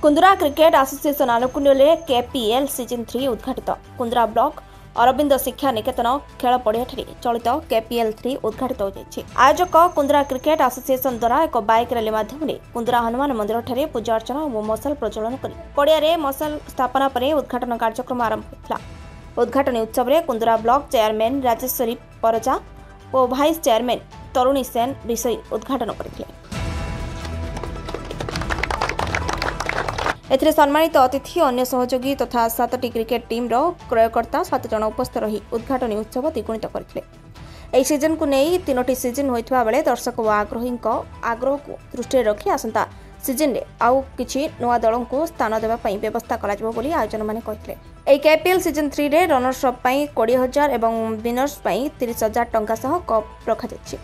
कुंदरा cricket association आनुकूल्य KPL season 3 उद्घाटित। कुंदरा ब्लॉक अरविंद शिक्षा निकेतन खेल पड़िया चलित केपीएल 3 उद्घाटित हो जाएगी। आयोजक कुंदरा क्रिकेट एसोसिएशन द्वारा एक बाइक रैली माध्यम कुंदरा हनुमान मंदिर ठारे पूजा अर्चना और मशाल प्रज्वलन कर पड़िया मशाल स्थापना पर उद्घाटन कार्यक्रम आरंभ होता। उद्घाटन उत्सव में कुंदरा ब्लॉक चेयरमैन राजेश्वरी परजा और भाइस चेयरमैन तरुणी सेन विषय उद्घाटन करते। एथिरे सम्मानित अतिथि अन्य सहयोगी तथा 7टी क्रिकेट टीम क्रयकर्ता 7 जन उपस्थित रही उद्घाटन उत्सव द्विगुणित करथिले। एही सीजन को नहीं 3टी सीजन होइतबा बेले दर्शक और आग्रही आग्रह को दृष्टि रखी आसंता सीजन रे आउ किछि नवा दलों को स्थान देबा पई व्यवस्था करा जबो बोली आयोजन माने कहिथिले। एही केपीएल सीजन 3 रे रनर्स अप पई 20,000 एवं विनर्स पई 30,000 टंका सह कप रखा जायछि।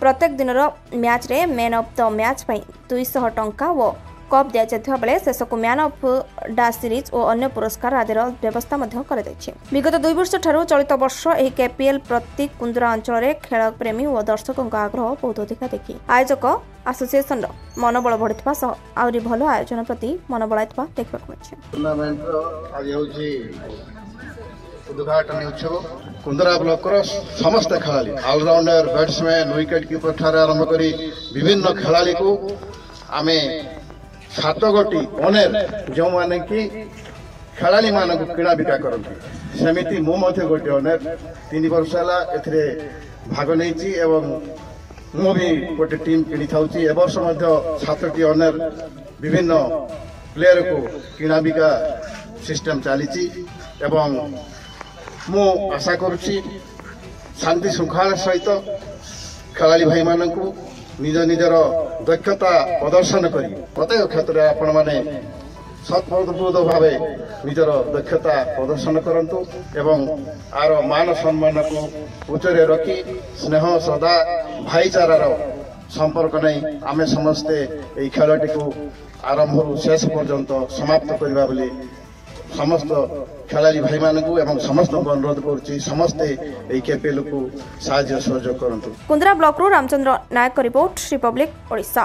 प्रत्येक दिनर मैच रे मैन ऑफ द मैच पई 200 टंका व कप दिया जाता बेले शेषक मैन ऑफ डा सीरीज और अन्य पुरस्कार आदि व्यवस्था विगत 2 वर्ष ठारू चलित वर्ष यह केपीएल प्रति कुंदरा अंचल में खेल प्रेमी और दर्शकों आग्रह बहुत अधिक देखि आयोजक एसोसिएशन मनोबल बढ़िया सह आहरी भल आयोजन प्रति मनोबल देखा उद्घाटन उत्सव कुंदरा ब्लॉक समस्त खेलाड़ी ऑलराउंडर बैट्समैन विकेट कीपर ठार आरंभ कर विभिन्न खेलाड़ी को आमे 7 गोटी ओनेर जो माने कि खेलाड़ी मान को किणा बिका करती सेमिति मु मध्य गोटे ओनेर 3 वर्ष है भाग नहीं एवं मु भी गोटे टीम किणी थाउची ए वर्ष मध्य 7टी ओनेर विभिन्न प्लेयर को किणा बिका सिस्टम चली एवं मु आशा करुच्ची शांति श्रृंखला सहित खेलाड़ी भाई मान को निज निजर दक्षता प्रदर्शन करी प्रत्येक क्षेत्र में आपण माने सत्प्रबोध भाव निजर दक्षता प्रदर्शन करंतु एवं आर मान सम्मान को उच्चरे रखी स्नेह सदा भाईचारार संपर्क नहीं आमे समस्ते एई खेलटी को आरंभ शेष पर्यंत समाप्त करबा बोली समस्त खेलाड़ी भाई मान को एवं समस्त को अनुरोध करुच्ची समस्ते एई केपीएल को साहाय्य सहयोग करंतु। कुंदरा ब्लॉक रो रामचंद्र नायक रिपोर्ट रिपब्लिक ओडिशा।